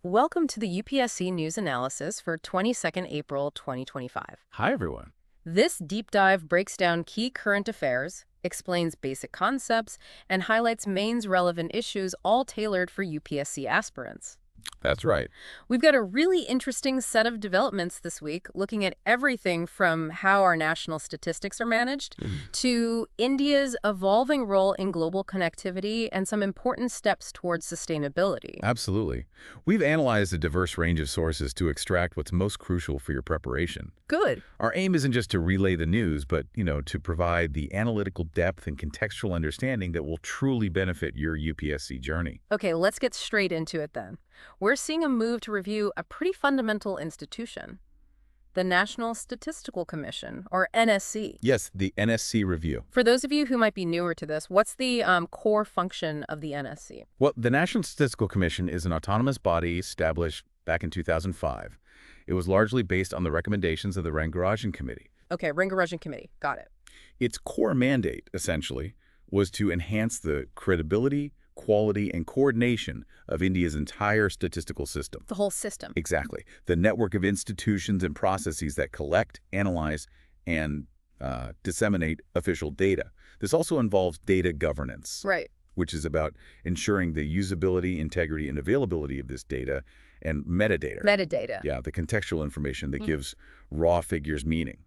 Welcome to the UPSC News Analysis for 22nd April 2025. Hi, everyone. This deep dive breaks down key current affairs, explains basic concepts, and highlights Maine's relevant issues, all tailored for UPSC aspirants. That's right. We've got a really interesting set of developments this week, looking at everything from how our national statistics are managed to India's evolving role in global connectivity and some important steps towards sustainability. Absolutely. We've analyzed a diverse range of sources to extract what's most crucial for your preparation. Good. Our aim isn't just to relay the news, but, to provide the analytical depth and contextual understanding that will truly benefit your UPSC journey. Okay, let's get straight into it then. We're seeing a move to review a pretty fundamental institution, the National Statistical Commission, or NSC. Yes, the NSC review. For those of you who might be newer to this, what's the core function of the NSC? Well, the National Statistical Commission is an autonomous body established back in 2005. It was largely based on the recommendations of the Rangarajan Committee. Okay, Rangarajan Committee. Got it. Its core mandate, essentially, was to enhance the credibility, quality, and coordination of India's entire statistical system. The whole system. Exactly. The network of institutions and processes that collect, analyze, and disseminate official data. This also involves data governance, Right. which is about ensuring the usability, integrity, and availability of this data and metadata. Metadata. Yeah, the contextual information that gives raw figures meaning.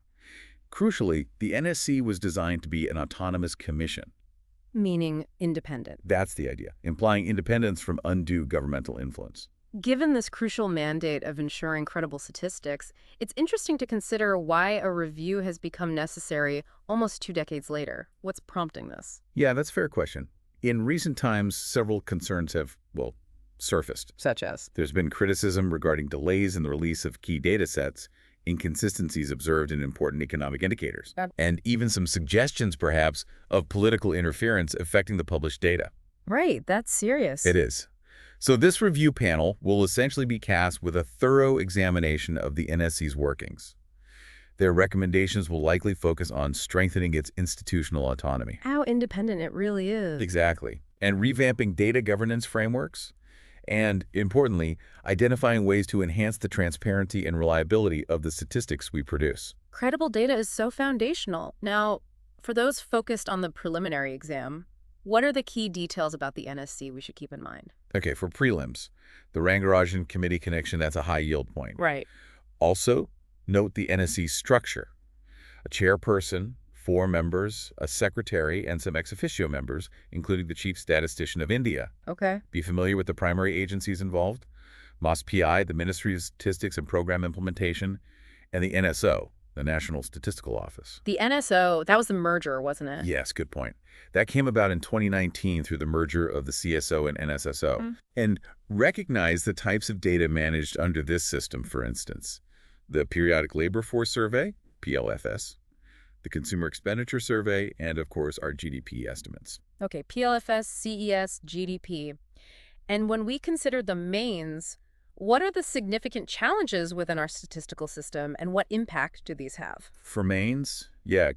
Crucially, the NSC was designed to be an autonomous commission. Meaning independent. That's the idea, implying independence from undue governmental influence. Given this crucial mandate of ensuring credible statistics, it's interesting to consider why a review has become necessary almost 2 decades later. What's prompting this? Yeah, that's a fair question. In recent times, several concerns have, surfaced. Such as? There's been criticism regarding delays in the release of key data sets, inconsistencies observed in important economic indicators, and even some suggestions, perhaps, of political interference affecting the published data. Right, that's serious. It is. So this review panel will essentially be tasked with a thorough examination of the NSC's workings. Their recommendations will likely focus on strengthening its institutional autonomy. How independent it really is. Exactly. And revamping data governance frameworks, and, importantly, identifying ways to enhance the transparency and reliability of the statistics we produce. Credible data is so foundational. Now, for those focused on the preliminary exam, what are the key details about the NSC we should keep in mind? Okay, for prelims, the Rangarajan Committee connection, that's a high yield point. Right. Also, note the NSC structure. A chairperson, 4 members, a secretary, and some ex officio members, including the Chief Statistician of India. Okay. Be familiar with the primary agencies involved? MOSPI, the Ministry of Statistics and Program Implementation, and the NSO, the National Statistical Office. The NSO, that was the merger, wasn't it? Yes, good point. That came about in 2019 through the merger of the CSO and NSSO. And recognize the types of data managed under this system, for instance. The Periodic Labor Force Survey, PLFS, the Consumer Expenditure Survey, and, of course, our GDP estimates. Okay, PLFS, CES, GDP. And when we consider the mains, what are the significant challenges within our statistical system, and what impact do these have? For mains,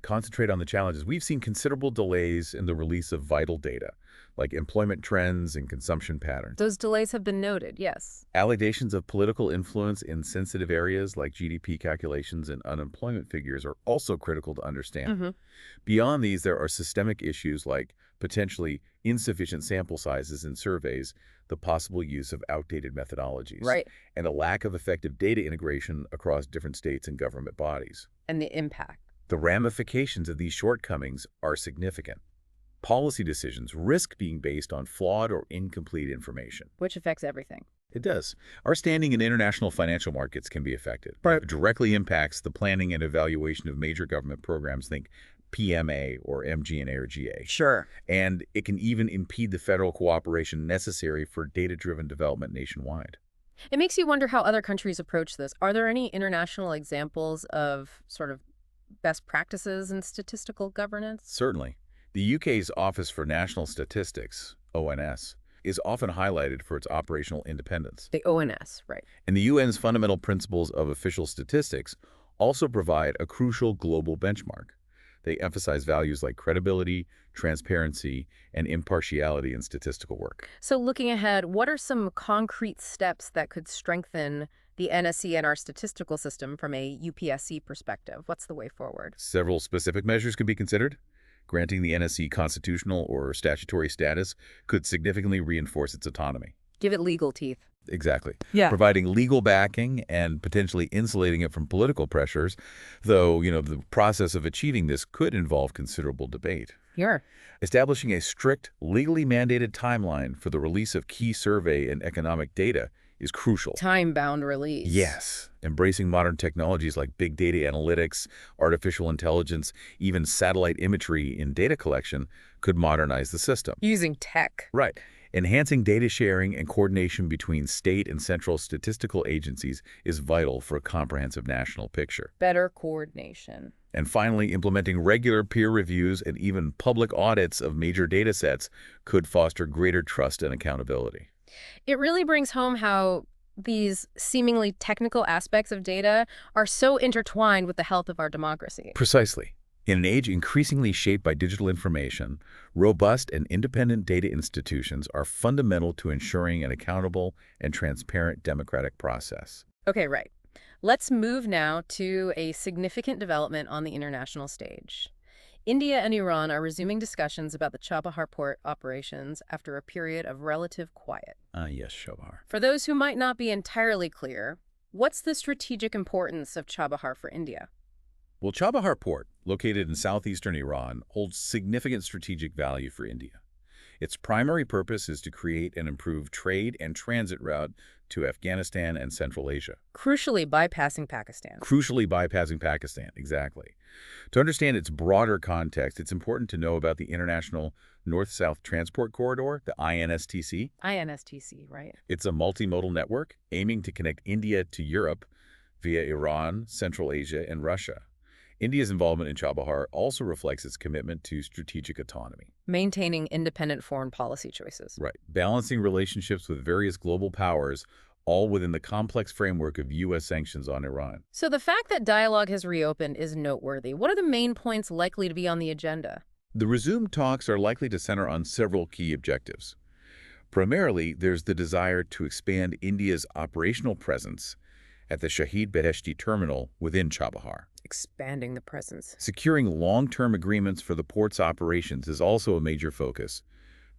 concentrate on the challenges. We've seen considerable delays in the release of vital data, like employment trends and consumption patterns. Those delays have been noted, yes. Allegations of political influence in sensitive areas like GDP calculations and unemployment figures are also critical to understand. Beyond these, there are systemic issues like potentially insufficient sample sizes in surveys, the possible use of outdated methodologies, Right. and a lack of effective data integration across different states and government bodies. And the impact. The ramifications of these shortcomings are significant. Policy decisions risk being based on flawed or incomplete information. Which affects everything. It does. Our standing in international financial markets can be affected. Right. It directly impacts the planning and evaluation of major government programs, think PMA or MG&A or GA. Sure. And it can even impede the federal cooperation necessary for data-driven development nationwide. It makes you wonder how other countries approach this. Are there any international examples of sort of best practices in statistical governance? Certainly. The UK's Office for National Statistics, ONS, is often highlighted for its operational independence. The ONS, right. And the UN's fundamental principles of official statistics also provide a crucial global benchmark. They emphasize values like credibility, transparency, and impartiality in statistical work. So looking ahead, what are some concrete steps that could strengthen the NSE and our statistical system from a UPSC perspective? What's the way forward? Several specific measures could be considered. Granting the NSE constitutional or statutory status could significantly reinforce its autonomy. Give it legal teeth. Exactly. Yeah. Providing legal backing and potentially insulating it from political pressures, though, the process of achieving this could involve considerable debate. Sure. Establishing a strict, legally mandated timeline for the release of key survey and economic data is crucial. Time-bound release. Yes. Embracing modern technologies like big data analytics, artificial intelligence, even satellite imagery in data collection could modernize the system. Using tech. Right. Enhancing data sharing and coordination between state and central statistical agencies is vital for a comprehensive national picture. Better coordination. And finally, implementing regular peer reviews and even public audits of major data sets could foster greater trust and accountability. It really brings home how these seemingly technical aspects of data are so intertwined with the health of our democracy. Precisely. In an age increasingly shaped by digital information, robust and independent data institutions are fundamental to ensuring an accountable and transparent democratic process. Okay, right. Let's move now to a significant development on the international stage. India and Iran are resuming discussions about the Chabahar port operations after a period of relative quiet. Yes, Chabahar. For those who might not be entirely clear, what's the strategic importance of Chabahar for India? Well, Chabahar Port, located in southeastern Iran, holds significant strategic value for India. Its primary purpose is to create and improve trade and transit route to Afghanistan and Central Asia. Crucially bypassing Pakistan. Exactly. To understand its broader context, it's important to know about the International North-South Transport Corridor, the INSTC. INSTC, right. It's a multimodal network aiming to connect India to Europe via Iran, Central Asia, and Russia. India's involvement in Chabahar also reflects its commitment to strategic autonomy. Maintaining independent foreign policy choices. Right. Balancing relationships with various global powers, all within the complex framework of U.S. sanctions on Iran. So the fact that dialogue has reopened is noteworthy. What are the main points likely to be on the agenda? The resumed talks are likely to center on several key objectives. Primarily, there's the desire to expand India's operational presence at the Shahid Beheshti terminal within Chabahar. Expanding the presence. Securing long-term agreements for the port's operations is also a major focus,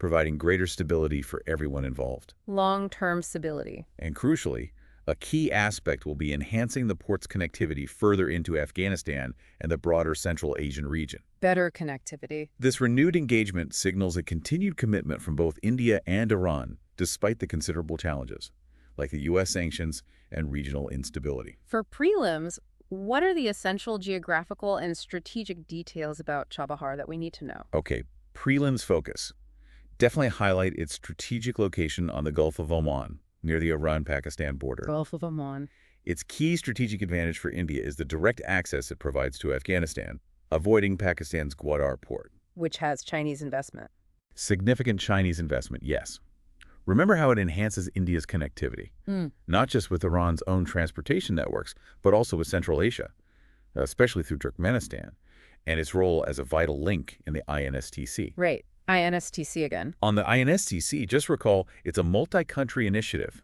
providing greater stability for everyone involved. Long-term stability. And crucially, a key aspect will be enhancing the port's connectivity further into Afghanistan and the broader Central Asian region. Better connectivity. This renewed engagement signals a continued commitment from both India and Iran, despite the considerable challenges, like the U.S. sanctions and regional instability. For prelims, what are the essential geographical and strategic details about Chabahar that we need to know? Okay, prelims focus. Definitely highlight its strategic location on the Gulf of Oman, near the Iran-Pakistan border. Gulf of Oman. Its key strategic advantage for India is the direct access it provides to Afghanistan, avoiding Pakistan's Gwadar port. Which has Chinese investment. Significant Chinese investment, yes. Remember how it enhances India's connectivity, not just with Iran's own transportation networks, but also with Central Asia, especially through Turkmenistan, and its role as a vital link in the INSTC. Right. INSTC again. On the INSTC, just recall it's a multi-country initiative.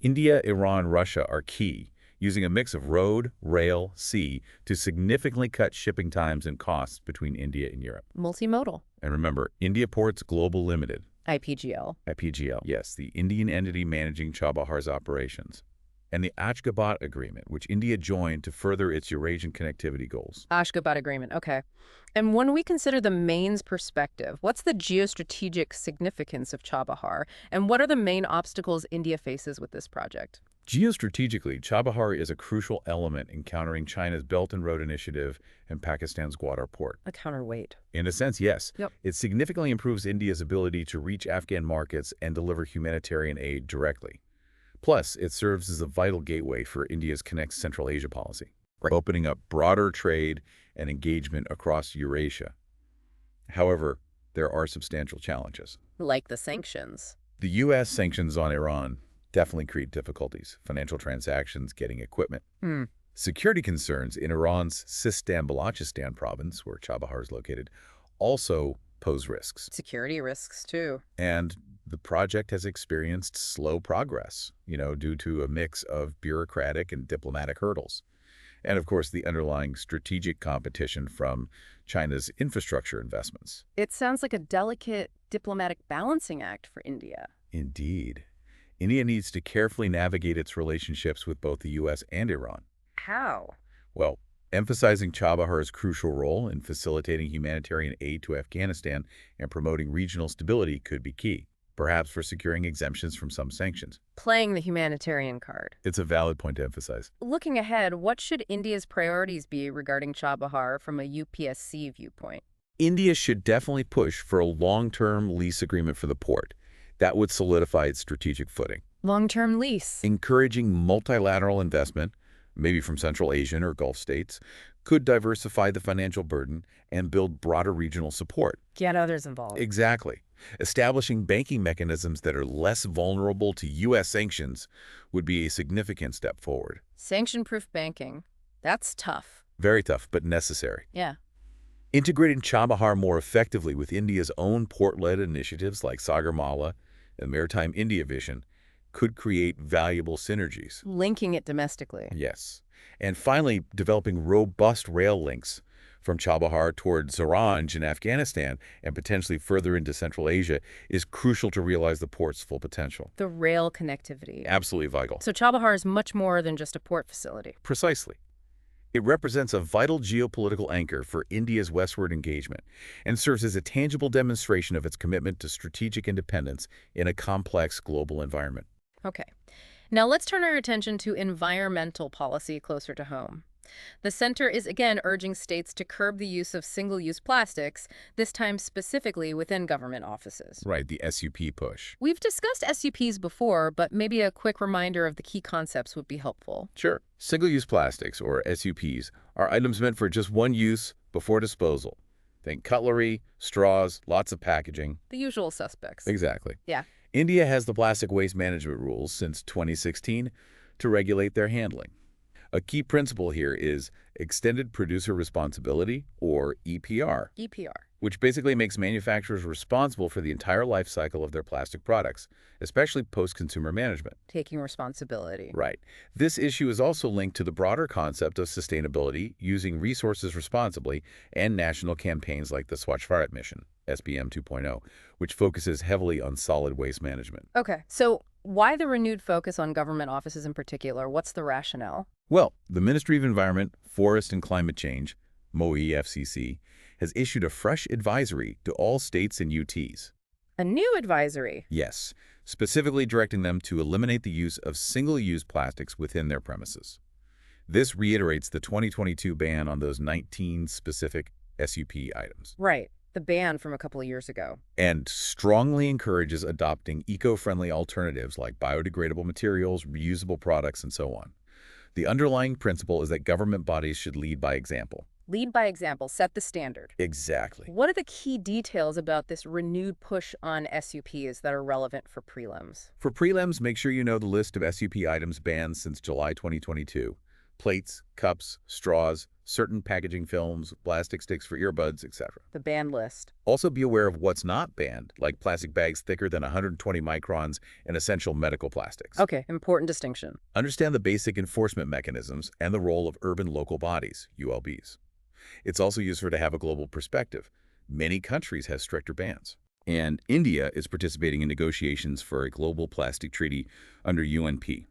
India, Iran, Russia are key, using a mix of road, rail, sea to significantly cut shipping times and costs between India and Europe. Multimodal. And remember, India Ports Global Limited. IPGL. IPGL, yes, the Indian entity managing Chabahar's operations. And the Ashgabat Agreement, which India joined to further its Eurasian connectivity goals. Ashgabat Agreement, okay. And when we consider the main's perspective, what's the geostrategic significance of Chabahar, and what are the main obstacles India faces with this project? Geostrategically, Chabahar is a crucial element in countering China's Belt and Road Initiative and Pakistan's Gwadar port. A counterweight. In a sense, yes. Yep. It significantly improves India's ability to reach Afghan markets and deliver humanitarian aid directly. Plus, it serves as a vital gateway for India's Connect Central Asia policy, opening up broader trade and engagement across Eurasia. However, there are substantial challenges. Like the sanctions. The U.S. sanctions on Iran definitely create difficulties. Financial transactions, getting equipment. Security concerns in Iran's Sistan-Balochistan province, where Chabahar is located, also pose risks. Security risks, too. And the project has experienced slow progress, due to a mix of bureaucratic and diplomatic hurdles. And of course, the underlying strategic competition from China's infrastructure investments. It sounds like a delicate diplomatic balancing act for India. Indeed. India needs to carefully navigate its relationships with both the U.S. and Iran. How? Well, emphasizing Chabahar's crucial role in facilitating humanitarian aid to Afghanistan and promoting regional stability could be key, perhaps for securing exemptions from some sanctions. Playing the humanitarian card. It's a valid point to emphasize. Looking ahead, what should India's priorities be regarding Chabahar from a UPSC viewpoint? India should definitely push for a long-term lease agreement for the port. That would solidify its strategic footing. Long-term lease. Encouraging multilateral investment, maybe from Central Asian or Gulf states, could diversify the financial burden and build broader regional support. Get others involved. Exactly. Establishing banking mechanisms that are less vulnerable to U.S. sanctions would be a significant step forward. Sanction-proof banking. That's tough. Very tough, but necessary. Yeah. Integrating Chabahar more effectively with India's own port-led initiatives like Sagarmala and Maritime India Vision could create valuable synergies. Linking it domestically. Yes. And finally, developing robust rail links from Chabahar toward Zaranj in Afghanistan and potentially further into Central Asia is crucial to realize the port's full potential. The rail connectivity. Absolutely vital. So Chabahar is much more than just a port facility. Precisely. It represents a vital geopolitical anchor for India's westward engagement and serves as a tangible demonstration of its commitment to strategic independence in a complex global environment. Okay. Now let's turn our attention to environmental policy closer to home. The center is again urging states to curb the use of single-use plastics, this time specifically within government offices. Right, the SUP push. We've discussed SUPs before, but maybe a quick reminder of the key concepts would be helpful. Sure. Single-use plastics, or SUPs, are items meant for just one use before disposal. Think cutlery, straws, lots of packaging. The usual suspects. Exactly. Yeah. India has the plastic waste management rules since 2016 to regulate their handling. A key principle here is extended producer responsibility, or EPR, which basically makes manufacturers responsible for the entire life cycle of their plastic products, especially post-consumer management. Taking responsibility. Right. This issue is also linked to the broader concept of sustainability, using resources responsibly, and national campaigns like the Swachh Bharat Mission, SBM 2.0, which focuses heavily on solid waste management. Okay, so why the renewed focus on government offices in particular? What's the rationale? Well, the Ministry of Environment, Forest and Climate Change, MOE FCC, has issued a fresh advisory to all states and UTs. A new advisory? Yes, specifically directing them to eliminate the use of single-use plastics within their premises. This reiterates the 2022 ban on those 19 specific SUP items. Right, the ban from a couple of years ago. And strongly encourages adopting eco-friendly alternatives like biodegradable materials, reusable products, and so on. The underlying principle is that government bodies should lead by example. Lead by example, set the standard. Exactly. What are the key details about this renewed push on SUPs that are relevant for prelims? For prelims, make sure you know the list of SUP items banned since July 2022. Plates, cups, straws, certain packaging films, plastic sticks for earbuds, etc. The ban list. Also be aware of what's not banned, like plastic bags thicker than 120 microns and essential medical plastics. Okay, important distinction. Understand the basic enforcement mechanisms and the role of urban local bodies, ULBs. It's also useful to have a global perspective. Many countries have stricter bans. And India is participating in negotiations for a global plastic treaty under UNP.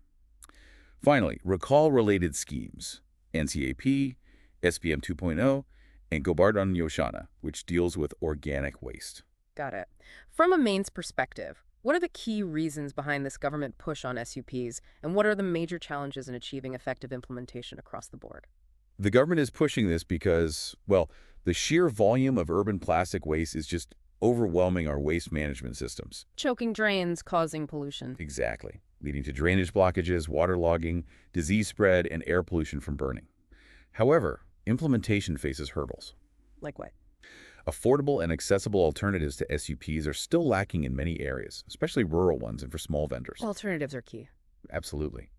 Finally, recall related schemes, NCAP, SPM 2.0, and Govardhan Yoshana, which deals with organic waste. Got it. From a Maine's perspective, what are the key reasons behind this government push on SUPs, and what are the major challenges in achieving effective implementation across the board? The government is pushing this because, well, the sheer volume of urban plastic waste is just overwhelming our waste management systems. Choking drains, causing pollution. Exactly, leading to drainage blockages, waterlogging, disease spread, and air pollution from burning. However, implementation faces hurdles. Like what? Affordable and accessible alternatives to SUPs are still lacking in many areas, especially rural ones and for small vendors. Alternatives are key. Absolutely.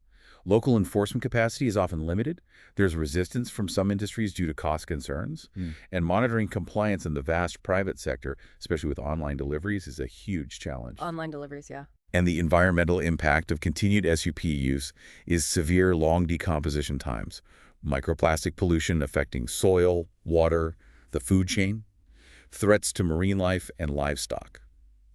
Local enforcement capacity is often limited. There's resistance from some industries due to cost concerns. And monitoring compliance in the vast private sector, especially with online deliveries, is a huge challenge. Online deliveries, yeah. And the environmental impact of continued SUP use is severe long decomposition times, microplastic pollution affecting soil, water, the food chain, threats to marine life and livestock.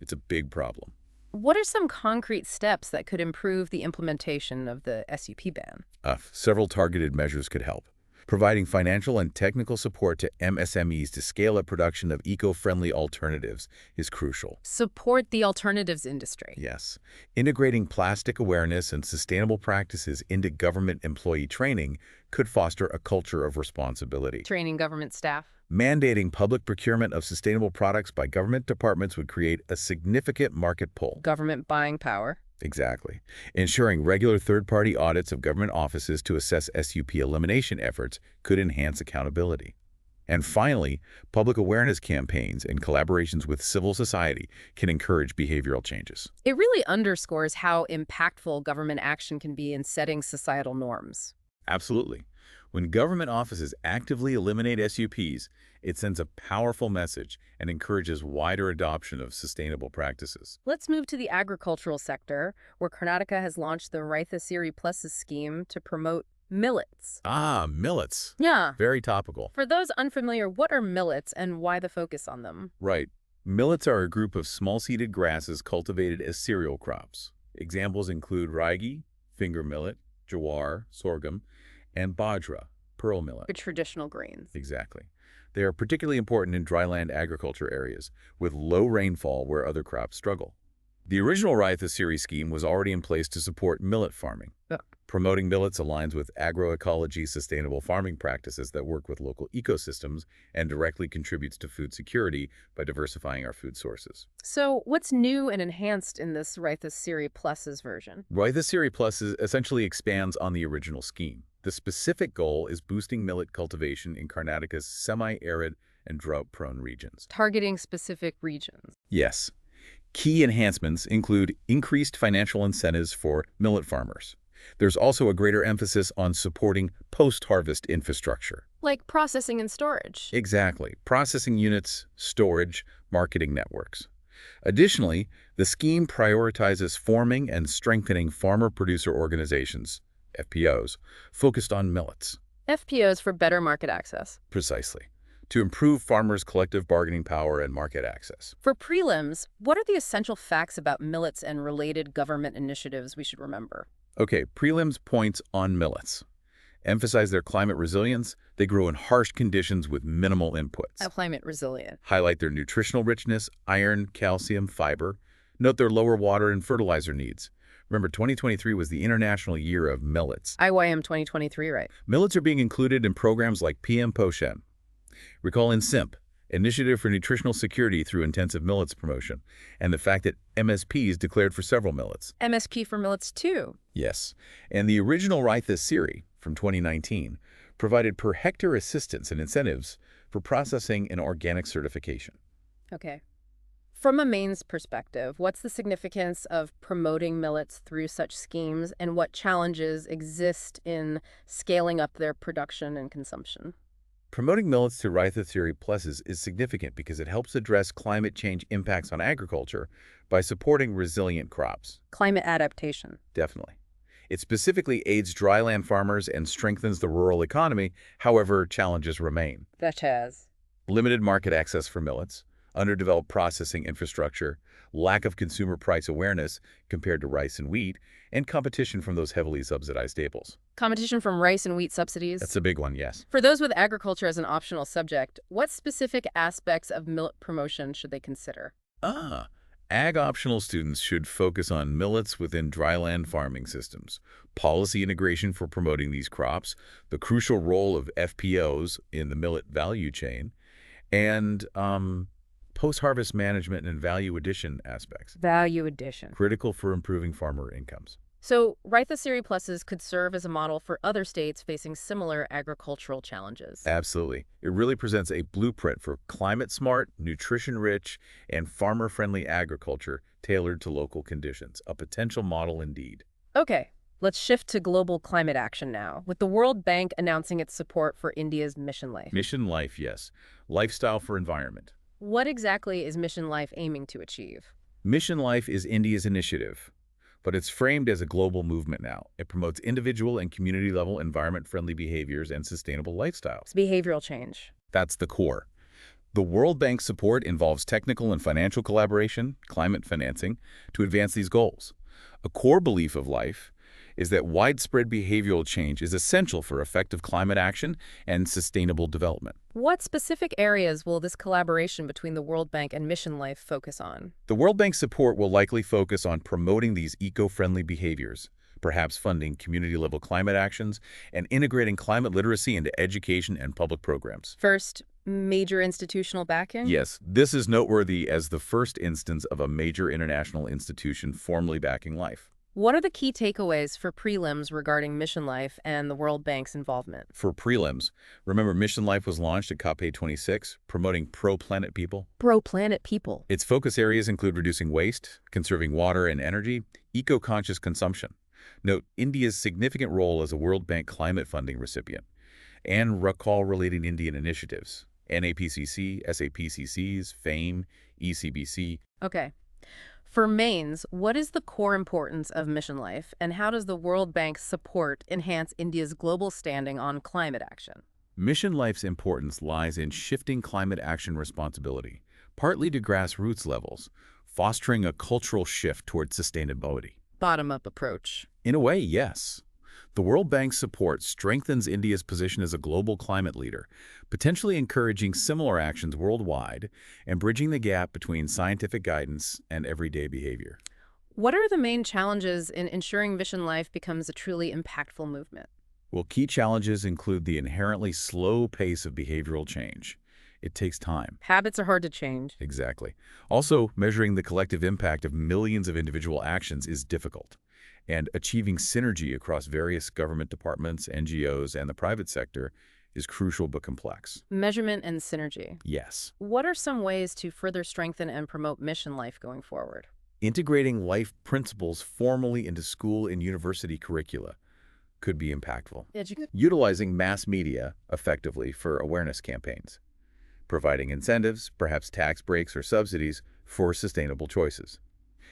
It's a big problem. What are some concrete steps that could improve the implementation of the SUP ban? Several targeted measures could help. Providing financial and technical support to MSMEs to scale up production of eco-friendly alternatives is crucial. Support the alternatives industry. Yes. Integrating plastic awareness and sustainable practices into government employee training could foster a culture of responsibility. Training government staff. Mandating public procurement of sustainable products by government departments would create a significant market pull. Government buying power. Exactly. Ensuring regular third-party audits of government offices to assess SUP elimination efforts could enhance accountability. And finally, public awareness campaigns and collaborations with civil society can encourage behavioral changes. It really underscores how impactful government action can be in setting societal norms. Absolutely. When government offices actively eliminate SUPs, it sends a powerful message and encourages wider adoption of sustainable practices. Let's move to the agricultural sector, where Karnataka has launched the Raitha Siri Pluses scheme to promote millets. Millets. Yeah. Very topical. For those unfamiliar, what are millets and why the focus on them? Right. Millets are a group of small-seeded grasses cultivated as cereal crops. Examples include ragi, finger millet, jawar, sorghum, and bajra, pearl millet. The traditional grains. Exactly. They are particularly important in dryland agriculture areas, with low rainfall where other crops struggle. The original Raitha Siri scheme was already in place to support millet farming. Promoting millets aligns with agroecology sustainable farming practices that work with local ecosystems and directly contributes to food security by diversifying our food sources. So what's new and enhanced in this Raitha Siri Pluses version? Raitha Siri Plus essentially expands on the original scheme. The specific goal is boosting millet cultivation in Karnataka's semi-arid and drought-prone regions. Targeting specific regions. Yes. Key enhancements include increased financial incentives for millet farmers. There's also a greater emphasis on supporting post-harvest infrastructure. Like processing and storage. Exactly. Processing units, storage, marketing networks. Additionally, the scheme prioritizes forming and strengthening farmer-producer organizations, FPOs, focused on millets. FPOs for better market access. Precisely. To improve farmers' collective bargaining power and market access. For prelims, what are the essential facts about millets and related government initiatives we should remember? Okay, prelims points on millets. Emphasize their climate resilience. They grow in harsh conditions with minimal inputs. Climate resilient. Highlight their nutritional richness, iron, calcium, fiber. Note their lower water and fertilizer needs. Remember, 2023 was the International Year of Millets. IYM 2023, right? Millets are being included in programs like PM Poshan. Recall INSIMP, Initiative for Nutritional Security through Intensive Millets Promotion, and the fact that MSPs declared for several millets. MSP for millets too. Yes, and the original Raitha Siri from 2019 provided per hectare assistance and incentives for processing and organic certification. Okay. From a Maine's perspective, what's the significance of promoting millets through such schemes, and what challenges exist in scaling up their production and consumption? Promoting millets to Raitha Siri Pluses is significant because it helps address climate change impacts on agriculture by supporting resilient crops. Climate adaptation. Definitely. It specifically aids dryland farmers and strengthens the rural economy. However, challenges remain. Such as? Limited market access for millets, underdeveloped processing infrastructure, lack of consumer price awareness compared to rice and wheat, and competition from those heavily subsidized staples. Competition from rice and wheat subsidies? That's a big one, yes. For those with agriculture as an optional subject, what specific aspects of millet promotion should they consider? Ag-optional students should focus on millets within dryland farming systems, policy integration for promoting these crops, the crucial role of FPOs in the millet value chain, and post-harvest management and value addition aspects. Value addition. Critical for improving farmer incomes. So, Raitha Siri Pluses could serve as a model for other states facing similar agricultural challenges. Absolutely. It really presents a blueprint for climate-smart, nutrition-rich, and farmer-friendly agriculture tailored to local conditions. A potential model indeed. Okay. Let's shift to global climate action now, with the World Bank announcing its support for India's Mission Life. Mission Life, yes. Lifestyle for environment. What exactly is Mission Life aiming to achieve? Mission Life is India's initiative, but it's framed as a global movement now. It promotes individual and community-level environment-friendly behaviors and sustainable lifestyles. It's behavioral change. That's the core. The World Bank's support involves technical and financial collaboration, climate financing, to advance these goals. A core belief of Life is that widespread behavioral change is essential for effective climate action and sustainable development. What specific areas will this collaboration between the World Bank and Mission Life focus on? The World Bank's support will likely focus on promoting these eco-friendly behaviors, perhaps funding community-level climate actions and integrating climate literacy into education and public programs. First, major institutional backing? Yes, this is noteworthy as the first instance of a major international institution formally backing Life. What are the key takeaways for prelims regarding Mission Life and the World Bank's involvement? For prelims, remember Mission Life was launched at COP26, promoting pro-planet people. Pro-planet people. Its focus areas include reducing waste, conserving water and energy, eco-conscious consumption. Note India's significant role as a World Bank climate funding recipient, and recall related Indian initiatives, NAPCC, SAPCCs, FAME, ECBC. Okay. For mains, what is the core importance of Mission Life, and how does the World Bank's support enhance India's global standing on climate action? Mission Life's importance lies in shifting climate action responsibility, partly to grassroots levels, fostering a cultural shift toward sustainability. Bottom-up approach. In a way, yes. The World Bank's support strengthens India's position as a global climate leader, potentially encouraging similar actions worldwide and bridging the gap between scientific guidance and everyday behavior. What are the main challenges in ensuring Mission Life becomes a truly impactful movement? Well, key challenges include the inherently slow pace of behavioral change. It takes time. Habits are hard to change. Exactly. Also, measuring the collective impact of millions of individual actions is difficult. And achieving synergy across various government departments, NGOs, and the private sector is crucial but complex. Measurement and synergy. Yes. What are some ways to further strengthen and promote Mission Life going forward? Integrating life principles formally into school and university curricula could be impactful. Utilizing mass media effectively for awareness campaigns. Providing incentives, perhaps tax breaks or subsidies, for sustainable choices.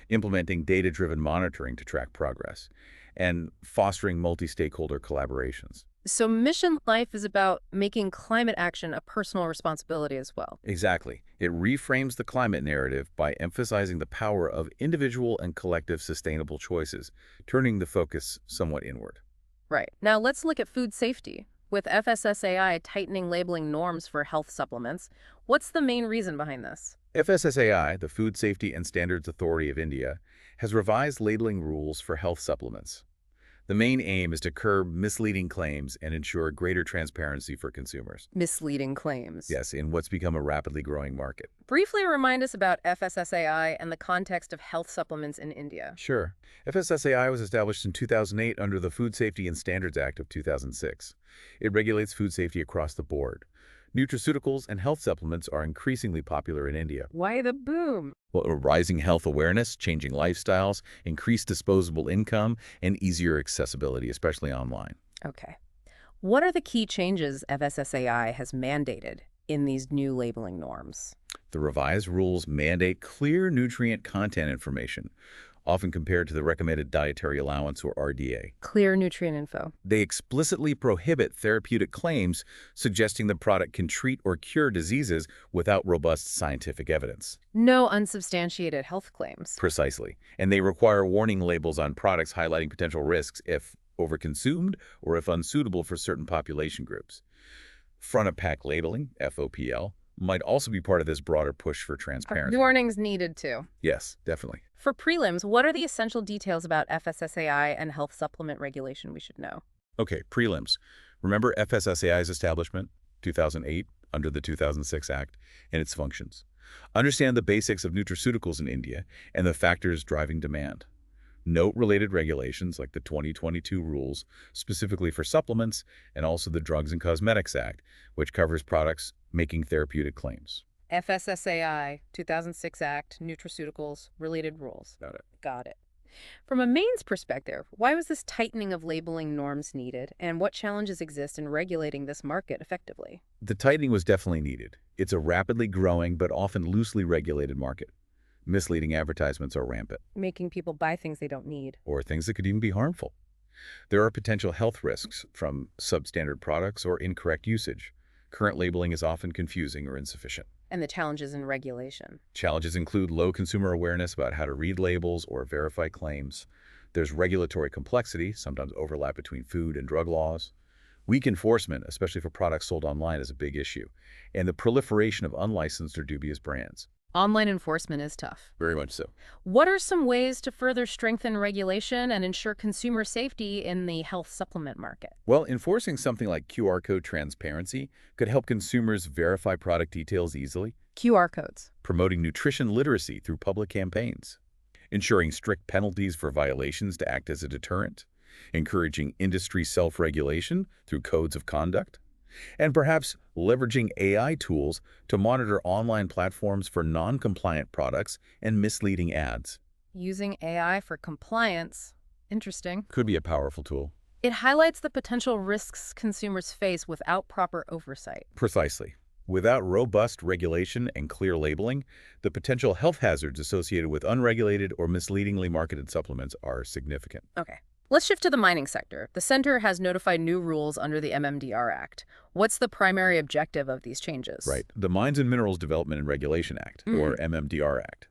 Implementing data-driven monitoring to track progress, and fostering multi-stakeholder collaborations. So Mission Life is about making climate action a personal responsibility as well. Exactly. It reframes the climate narrative by emphasizing the power of individual and collective sustainable choices, turning the focus somewhat inward. Right. Now let's look at food safety. With FSSAI tightening labeling norms for health supplements, what's the main reason behind this? FSSAI, the Food Safety and Standards Authority of India, has revised labeling rules for health supplements. The main aim is to curb misleading claims and ensure greater transparency for consumers. Misleading claims. Yes, in what's become a rapidly growing market. Briefly remind us about FSSAI and the context of health supplements in India. Sure. FSSAI was established in 2008 under the Food Safety and Standards Act of 2006. It regulates food safety across the board. Nutraceuticals and health supplements are increasingly popular in India. Why the boom? Well, rising health awareness, changing lifestyles, increased disposable income, and easier accessibility, especially online. Okay. What are the key changes FSSAI has mandated in these new labeling norms? The revised rules mandate clear nutrient content information, often compared to the recommended dietary allowance or RDA. Clear nutrient info. They explicitly prohibit therapeutic claims suggesting the product can treat or cure diseases without robust scientific evidence. No unsubstantiated health claims. Precisely. And they require warning labels on products highlighting potential risks if overconsumed or if unsuitable for certain population groups. Front-of-pack labeling, FOPL, might also be part of this broader push for transparency. Warnings needed too. Yes, definitely. For prelims, what are the essential details about FSSAI and health supplement regulation we should know? Okay, prelims. Remember FSSAI's establishment, 2008, under the 2006 Act, and its functions. Understand the basics of nutraceuticals in India and the factors driving demand. Note related regulations like the 2022 rules, specifically for supplements, and also the Drugs and Cosmetics Act, which covers products making therapeutic claims. FSSAI, 2006 Act, nutraceuticals, related rules. Got it. Got it. From a Maine's perspective, why was this tightening of labeling norms needed, and what challenges exist in regulating this market effectively? The tightening was definitely needed. It's a rapidly growing but often loosely regulated market. Misleading advertisements are rampant, Making people buy things they don't need. or things that could even be harmful. There are potential health risks from substandard products or incorrect usage. Current labeling is often confusing or insufficient. And the challenges in regulation. Challenges include low consumer awareness about how to read labels or verify claims. There's regulatory complexity, sometimes overlap between food and drug laws. Weak enforcement, especially for products sold online, is a big issue. And the proliferation of unlicensed or dubious brands. Online enforcement is tough. Very much so. What are some ways to further strengthen regulation and ensure consumer safety in the health supplement market? Well, enforcing something like QR code transparency could help consumers verify product details easily, QR codes. promoting nutrition literacy through public campaigns, ensuring strict penalties for violations to act as a deterrent, encouraging industry self-regulation through codes of conduct, and perhaps leveraging AI tools to monitor online platforms for non-compliant products and misleading ads. Using AI for compliance. Interesting. Could be a powerful tool. It highlights the potential risks consumers face without proper oversight. Precisely. Without robust regulation and clear labeling, the potential health hazards associated with unregulated or misleadingly marketed supplements are significant. Okay. Let's shift to the mining sector. The center has notified new rules under the MMDR Act. What's the primary objective of these changes? Right. The Mines and Minerals Development and Regulation Act, or MMDR Act.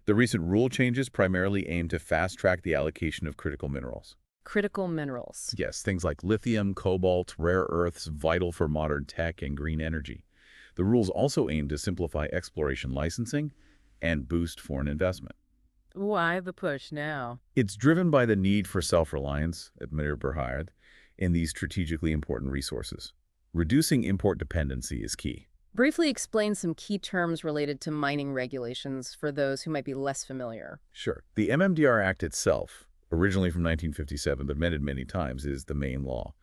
The recent rule changes primarily aim to fast-track the allocation of critical minerals. Critical minerals. Yes, things like lithium, cobalt, rare earths, vital for modern tech and green energy. The rules also aim to simplify exploration licensing and boost foreign investment. Why the push now? It's driven by the need for self-reliance, admitted Berhad, in these strategically important resources. Reducing import dependency is key. Briefly explain some key terms related to mining regulations for those who might be less familiar. Sure. The MMDR Act itself, originally from 1957 but amended many times, is the main law.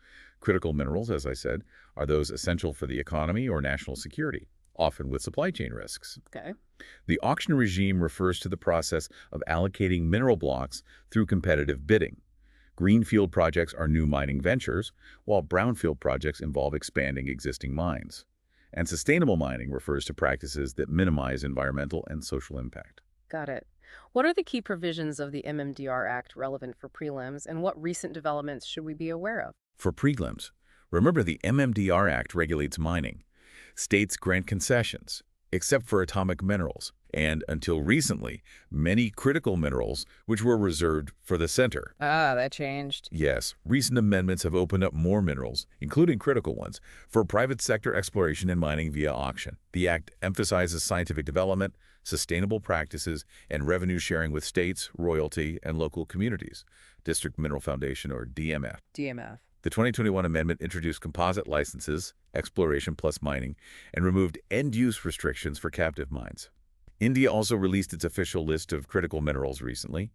Critical minerals, as I said, are those essential for the economy or national security, often with supply chain risks. Okay. The auction regime refers to the process of allocating mineral blocks through competitive bidding. Greenfield projects are new mining ventures, while brownfield projects involve expanding existing mines. And sustainable mining refers to practices that minimize environmental and social impact. Got it. What are the key provisions of the MMDR Act relevant for prelims, and what recent developments should we be aware of? For prelims, remember the MMDR Act regulates mining. States grant concessions, except for atomic minerals, and until recently, many critical minerals which were reserved for the center. Ah, that changed. Yes, recent amendments have opened up more minerals, including critical ones, for private sector exploration and mining via auction. The Act emphasizes scientific development, sustainable practices, and revenue sharing with states, royalty, and local communities. District Mineral Foundation, or DMF. DMF. The 2021 amendment introduced composite licenses, exploration plus mining, and removed end-use restrictions for captive mines. India also released its official list of critical minerals recently.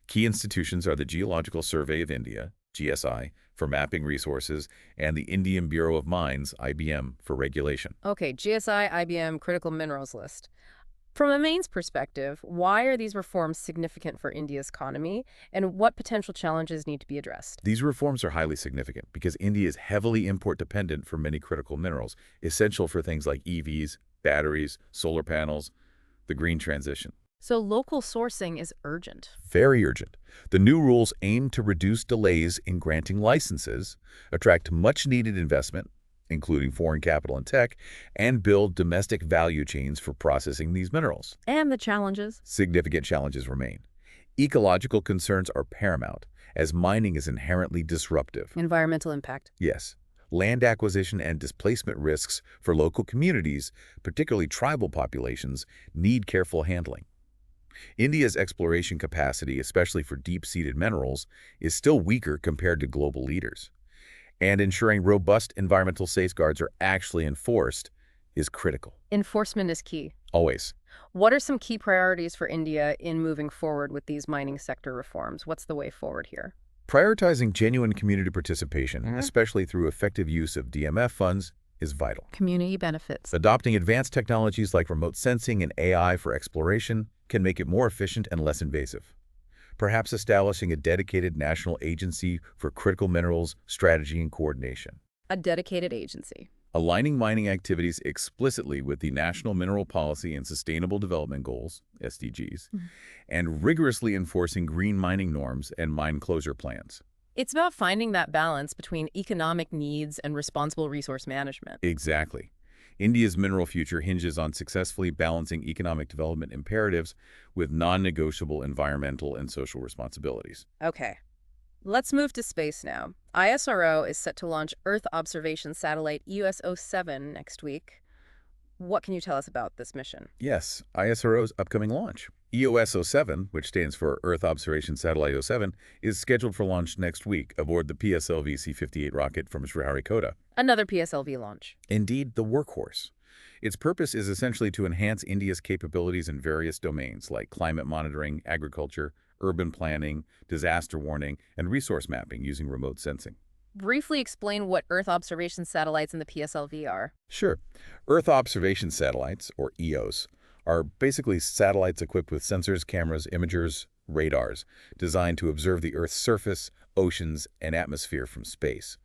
Key institutions are the Geological Survey of India, GSI, for mapping resources, and the Indian Bureau of Mines, IBM, for regulation. Okay, GSI, IBM, critical minerals list. From a Maine's perspective, why are these reforms significant for India's economy, and what potential challenges need to be addressed? These reforms are highly significant because India is heavily import-dependent for many critical minerals, essential for things like EVs, batteries, solar panels, the green transition. So local sourcing is urgent. Very urgent. The new rules aim to reduce delays in granting licenses, attract much-needed investment, including foreign capital and tech, and build domestic value chains for processing these minerals. And the challenges? Significant challenges remain. Ecological concerns are paramount, as mining is inherently disruptive. Environmental impact. Yes. Land acquisition and displacement risks for local communities, particularly tribal populations, need careful handling. India's exploration capacity, especially for deep-seated minerals, is still weaker compared to global leaders. And ensuring robust environmental safeguards are actually enforced is critical. Enforcement is key. Always. What are some key priorities for India in moving forward with these mining sector reforms? What's the way forward here? Prioritizing genuine community participation, especially through effective use of DMF funds, is vital. Community benefits. Adopting advanced technologies like remote sensing and AI for exploration can make it more efficient and less invasive. perhaps establishing a dedicated national agency for critical minerals, strategy, and coordination. A dedicated agency. Aligning mining activities explicitly with the National Mineral Policy and Sustainable Development Goals, SDGs, and rigorously enforcing green mining norms and mine closure plans. It's about finding that balance between economic needs and responsible resource management. Exactly. India's mineral future hinges on successfully balancing economic development imperatives with non-negotiable environmental and social responsibilities. Okay. Let's move to space now. ISRO is set to launch Earth observation satellite EOS-07 next week. What can you tell us about this mission? Yes, ISRO's upcoming launch. EOS-07, which stands for Earth Observation Satellite 07, is scheduled for launch next week aboard the PSLV C-58 rocket from Sriharikota. Another PSLV launch. Indeed, the workhorse. Its purpose is essentially to enhance India's capabilities in various domains like climate monitoring, agriculture, urban planning, disaster warning, and resource mapping using remote sensing. Briefly explain what Earth observation satellites in the PSLV are. Sure. Earth observation satellites, or EOS, are basically satellites equipped with sensors, cameras, imagers, radars, designed to observe the Earth's surface, oceans, and atmosphere from space.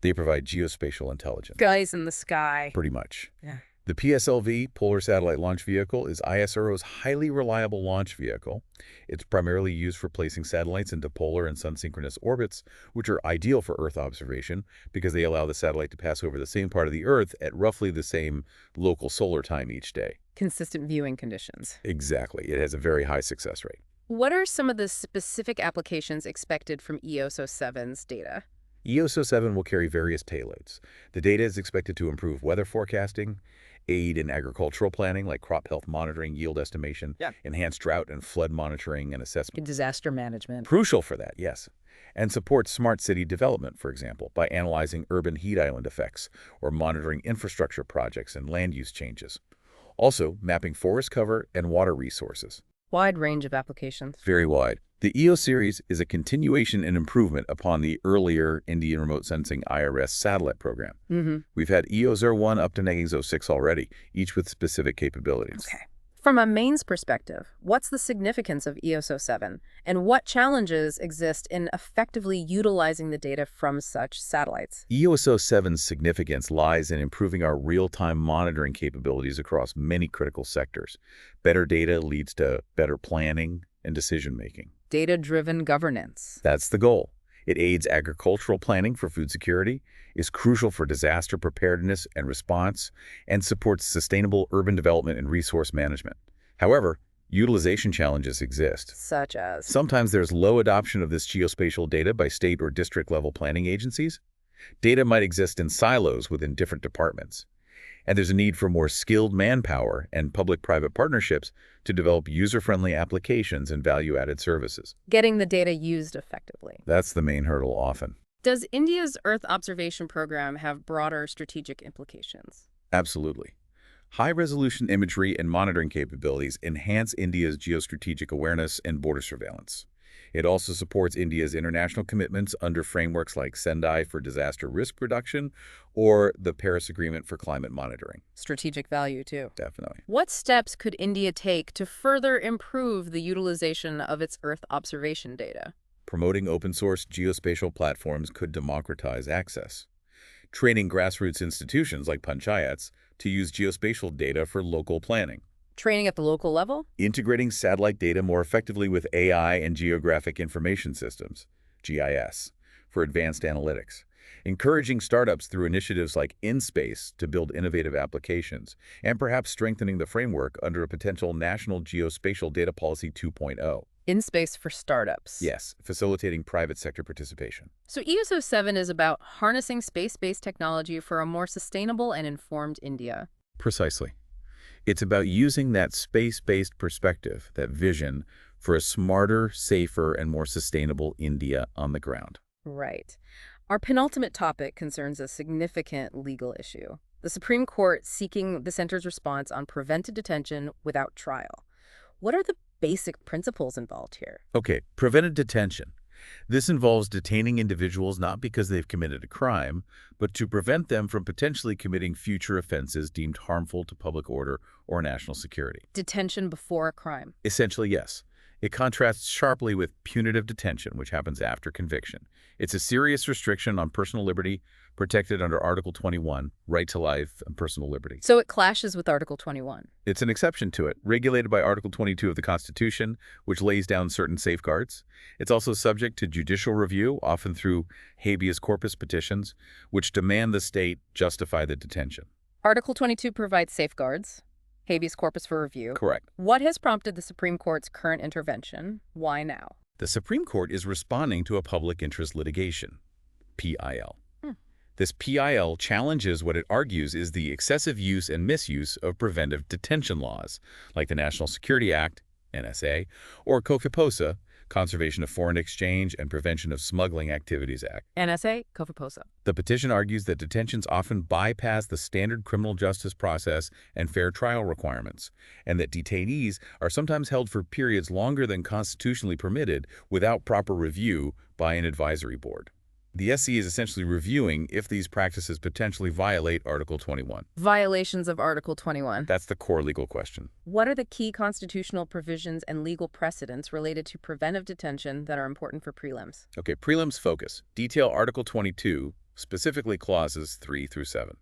They provide geospatial intelligence. Guys in the sky. Pretty much. Yeah. The PSLV, Polar Satellite Launch Vehicle, is ISRO's highly reliable launch vehicle. It's primarily used for placing satellites into polar and sun-synchronous orbits, which are ideal for Earth observation because they allow the satellite to pass over the same part of the Earth at roughly the same local solar time each day. Consistent viewing conditions. Exactly. It has a very high success rate. What are some of the specific applications expected from EOS-07's data? EOS-07 will carry various payloads. The data is expected to improve weather forecasting, aid in agricultural planning like crop health monitoring, yield estimation, enhance drought and flood monitoring and assessment. Disaster management. Crucial for that, yes. And support smart city development, for example, by analyzing urban heat island effects or monitoring infrastructure projects and land use changes. Also, mapping forest cover and water resources. Wide range of applications. Very wide. The EOS series is a continuation and improvement upon the earlier Indian Remote Sensing IRS satellite program. We've had EOS-01 up to NEGIS-06 already, each with specific capabilities. Okay. From a mains perspective, what's the significance of EOS-07, and what challenges exist in effectively utilizing the data from such satellites? EOS-07's significance lies in improving our real-time monitoring capabilities across many critical sectors. Better data leads to better planning and decision-making. Data-driven governance. That's the goal. It aids agricultural planning for food security, is crucial for disaster preparedness and response, and supports sustainable urban development and resource management. However, utilization challenges exist. Such as? Sometimes there's low adoption of this geospatial data by state or district-level planning agencies. Data might exist in silos within different departments. And there's a need for more skilled manpower and public-private partnerships to develop user-friendly applications and value-added services. Getting the data used effectively. That's the main hurdle often. Does India's Earth observation program have broader strategic implications? Absolutely. High-resolution imagery and monitoring capabilities enhance India's geostrategic awareness and border surveillance. It also supports India's international commitments under frameworks like Sendai for disaster risk reduction or the Paris Agreement for climate monitoring. Strategic value, too. Definitely. What steps could India take to further improve the utilization of its Earth observation data? Promoting open-source geospatial platforms could democratize access. Training grassroots institutions like panchayats to use geospatial data for local planning. Training at the local level? Integrating satellite data more effectively with AI and Geographic Information Systems, GIS, for advanced analytics. Encouraging startups through initiatives like InSpace to build innovative applications, and perhaps strengthening the framework under a potential National Geospatial Data Policy 2.0. InSpace for startups. Yes, facilitating private sector participation. So EOS-07 is about harnessing space-based technology for a more sustainable and informed India. Precisely. It's about using that space-based perspective, that vision, for a smarter, safer, and more sustainable India on the ground. Right. Our penultimate topic concerns a significant legal issue. The Supreme Court seeking the center's response on prevented detention without trial. What are the basic principles involved here? Okay, prevented detention. This involves detaining individuals not because they've committed a crime, but to prevent them from potentially committing future offenses deemed harmful to public order or national security. Detention before a crime. Essentially, yes. It contrasts sharply with punitive detention, which happens after conviction. It's a serious restriction on personal liberty protected under Article 21, right to life and personal liberty. So it clashes with Article 21. It's an exception to it, regulated by Article 22 of the Constitution, which lays down certain safeguards. It's also subject to judicial review, often through habeas corpus petitions, which demand the state justify the detention. Article 22 provides safeguards, habeas corpus for review. Correct. What has prompted the Supreme Court's current intervention? Why now? The Supreme Court is responding to a public interest litigation, PIL. This PIL challenges what it argues is the excessive use and misuse of preventive detention laws, like the National Security Act, NSA, or COFIPOSA, Conservation of Foreign Exchange and Prevention of Smuggling Activities Act. NSA, COFIPOSA. The petition argues that detentions often bypass the standard criminal justice process and fair trial requirements, and that detainees are sometimes held for periods longer than constitutionally permitted without proper review by an advisory board. The SC is essentially reviewing if these practices potentially violate Article 21. Violations of Article 21. That's the core legal question. What are the key constitutional provisions and legal precedents related to preventive detention that are important for prelims? Okay, prelims focus. Detail Article 22, specifically clauses 3 through 7.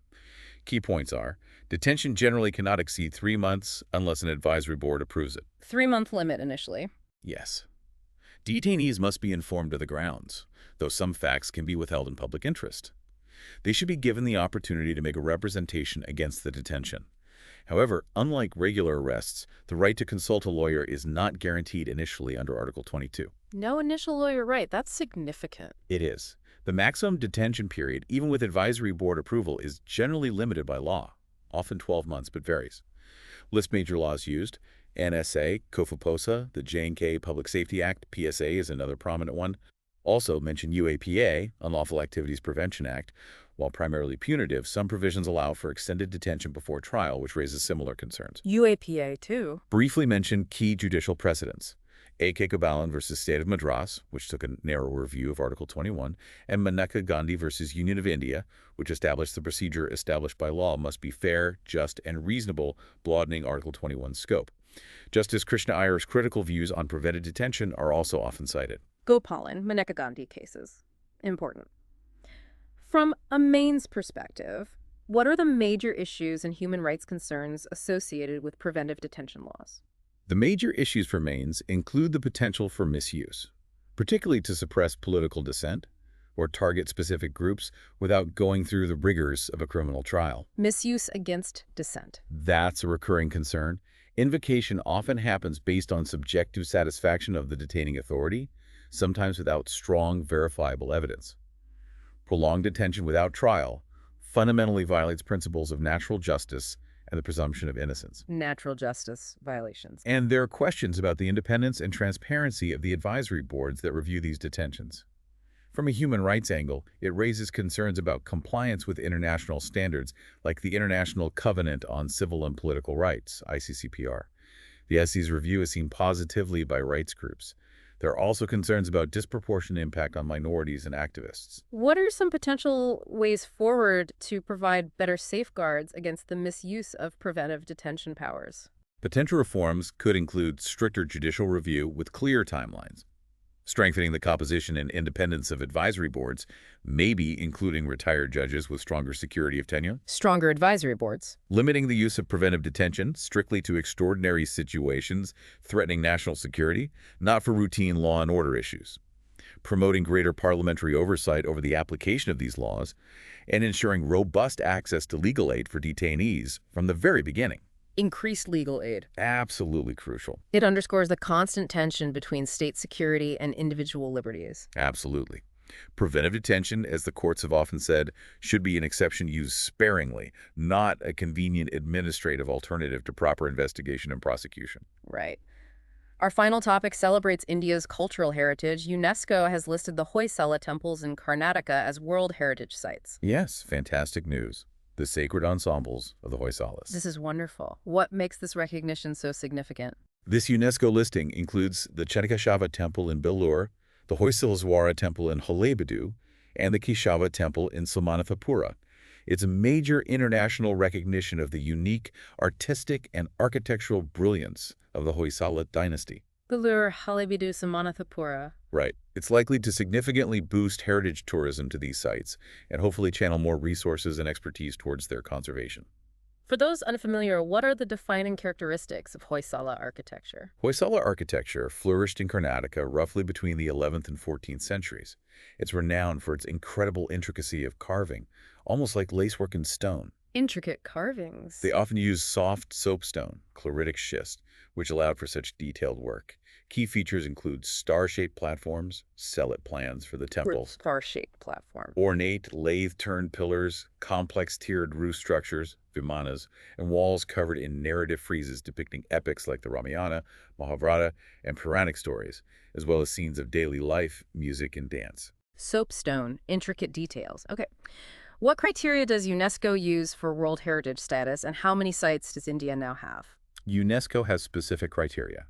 Key points are, detention generally cannot exceed 3 months unless an advisory board approves it. 3-month limit initially. Yes. Detainees must be informed of the grounds, though some facts can be withheld in public interest. They should be given the opportunity to make a representation against the detention. However, unlike regular arrests, the right to consult a lawyer is not guaranteed initially under Article 22. No initial lawyer right. That's significant. It is. The maximum detention period, even with advisory board approval, is generally limited by law, often 12 months, but varies. List major laws used. NSA, COFIPOSA, the J&K Public Safety Act, PSA is another prominent one. Also mention UAPA, Unlawful Activities Prevention Act. While primarily punitive, some provisions allow for extended detention before trial, which raises similar concerns. UAPA, too. Briefly mention key judicial precedents. A.K. Gobalan versus State of Madras, which took a narrower view of Article 21, and Maneka Gandhi versus Union of India, which established the procedure established by law must be fair, just, and reasonable, broadening Article 21's scope. Justice Krishna Iyer's critical views on preventive detention are also often cited. Gopalan, Maneka Gandhi cases. Important. From a Maine's perspective, what are the major issues and human rights concerns associated with preventive detention laws? The major issues for Maine's include the potential for misuse, particularly to suppress political dissent or target specific groups without going through the rigors of a criminal trial. Misuse against dissent. That's a recurring concern. Invocation often happens based on subjective satisfaction of the detaining authority, sometimes without strong, verifiable evidence. Prolonged detention without trial fundamentally violates principles of natural justice and the presumption of innocence. Natural justice violations. And there are questions about the independence and transparency of the advisory boards that review these detentions. From a human rights angle, it raises concerns about compliance with international standards like the International Covenant on Civil and Political Rights, ICCPR. The SC's review is seen positively by rights groups. There are also concerns about disproportionate impact on minorities and activists. What are some potential ways forward to provide better safeguards against the misuse of preventive detention powers? Potential reforms could include stricter judicial review with clear timelines, strengthening the composition and independence of advisory boards, maybe including retired judges with stronger security of tenure. Stronger advisory boards. Limiting the use of preventive detention strictly to extraordinary situations threatening national security, not for routine law and order issues. Promoting greater parliamentary oversight over the application of these laws, and ensuring robust access to legal aid for detainees from the very beginning. Increased legal aid. Absolutely crucial. It underscores the constant tension between state security and individual liberties. Absolutely. Preventive detention, as the courts have often said, should be an exception used sparingly, not a convenient administrative alternative to proper investigation and prosecution. Right. Our final topic celebrates India's cultural heritage. UNESCO has listed the Hoysala temples in Karnataka as World Heritage Sites. Yes, fantastic news. The sacred ensembles of the Hoysalas. This is wonderful. What makes this recognition so significant? This UNESCO listing includes the Chenikashava Temple in Belur, the Hoysaleswara Temple in Halebadu, and the Keshava Temple in Samanatapura. It's a major international recognition of the unique artistic and architectural brilliance of the Hoysala dynasty. Belur Halebidu Samanathapura. Right. It's likely to significantly boost heritage tourism to these sites and hopefully channel more resources and expertise towards their conservation. For those unfamiliar, what are the defining characteristics of Hoysala architecture? Hoysala architecture flourished in Karnataka roughly between the 11th and 14th centuries. It's renowned for its incredible intricacy of carving, almost like lacework in stone. Intricate carvings. They often used soft soapstone, chloritic schist, which allowed for such detailed work. Key features include star-shaped platforms, cellet plans for the temples, Star-shaped platform. ornate lathe-turned pillars, complex tiered roof structures, vimanas, and walls covered in narrative friezes depicting epics like the Ramayana, Mahabharata, and Puranic stories, as well as scenes of daily life, music, and dance. Soapstone, intricate details. Okay. What criteria does UNESCO use for World Heritage status, and how many sites does India now have? UNESCO has specific criteria.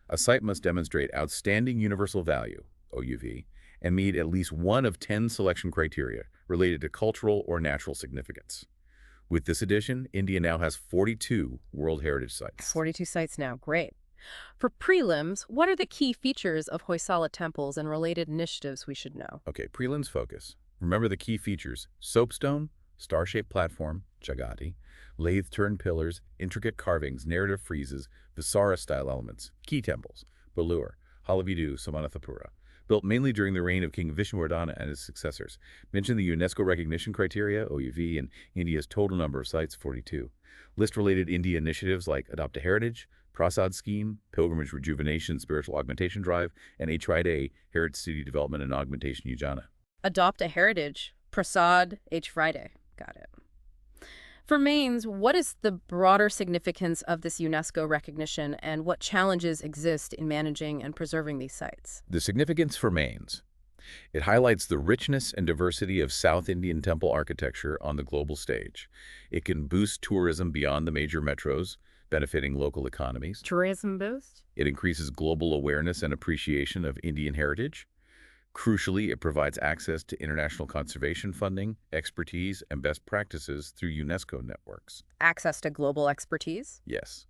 A site must demonstrate outstanding universal value, OUV, and meet at least one of 10 selection criteria related to cultural or natural significance. With this addition, India now has 42 World Heritage Sites. 42 sites now. Great. For prelims, what are the key features of Hoysala temples and related initiatives we should know? Okay, prelims focus. Remember the key features: soapstone, star-shaped platform, jagati, lathe-turned pillars, intricate carvings, narrative friezes, Visara-style elements. Key temples: Belur, Halavidu, Samanathapura, built mainly during the reign of King Vishnuvardhana and his successors. Mention the UNESCO recognition criteria, OUV, and India's total number of sites, 42. List related India initiatives like Adopt a Heritage, Prasad Scheme, Pilgrimage Rejuvenation Spiritual Augmentation Drive, and H-Friday, Heritage City Development and Augmentation Yojana. Adopt a Heritage, Prasad, H. Friday. Got it. For Mains, what is the broader significance of this UNESCO recognition, and what challenges exist in managing and preserving these sites? The significance for Mains. It highlights the richness and diversity of South Indian temple architecture on the global stage. It can boost tourism beyond the major metros, benefiting local economies. Tourism boost? It increases global awareness and appreciation of Indian heritage. Crucially, it provides access to international conservation funding, expertise, and best practices through UNESCO networks. Access to global expertise? Yes.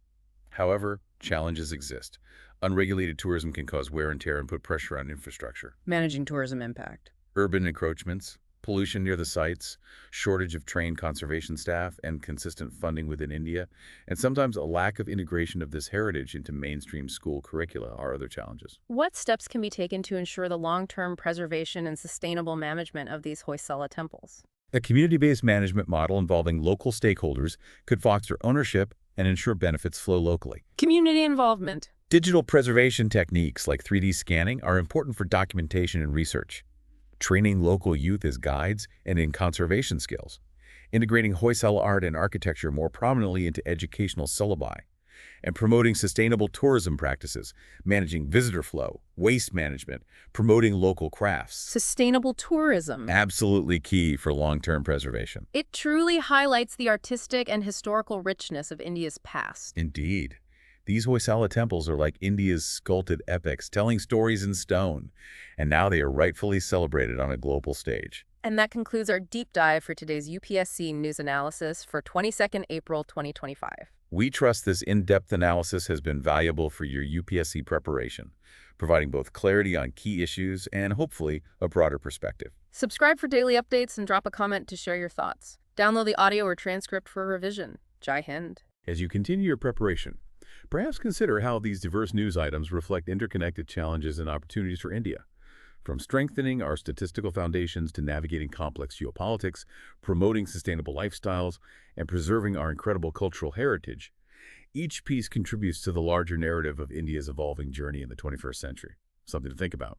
However, challenges exist. Unregulated tourism can cause wear and tear and put pressure on infrastructure. Managing tourism impact. Urban encroachments, pollution near the sites, shortage of trained conservation staff, and consistent funding within India, and sometimes a lack of integration of this heritage into mainstream school curricula are other challenges. What steps can be taken to ensure the long-term preservation and sustainable management of these Hoysala temples? A community-based management model involving local stakeholders could foster ownership and ensure benefits flow locally. Community involvement. Digital preservation techniques like 3D scanning are important for documentation and research. Training local youth as guides and in conservation skills, integrating Hoysala art and architecture more prominently into educational syllabi, and promoting sustainable tourism practices, managing visitor flow, waste management, promoting local crafts. Sustainable tourism. Absolutely key for long-term preservation. It truly highlights the artistic and historical richness of India's past. Indeed. These Hoysala temples are like India's sculpted epics, telling stories in stone, and now they are rightfully celebrated on a global stage. And that concludes our deep dive for today's UPSC news analysis for 22nd April 2025. We trust this in-depth analysis has been valuable for your UPSC preparation, providing both clarity on key issues and, hopefully, a broader perspective. Subscribe for daily updates and drop a comment to share your thoughts. Download the audio or transcript for revision. Jai Hind. As you continue your preparation, perhaps consider how these diverse news items reflect interconnected challenges and opportunities for India. From strengthening our statistical foundations to navigating complex geopolitics, promoting sustainable lifestyles, and preserving our incredible cultural heritage, each piece contributes to the larger narrative of India's evolving journey in the 21st century. Something to think about.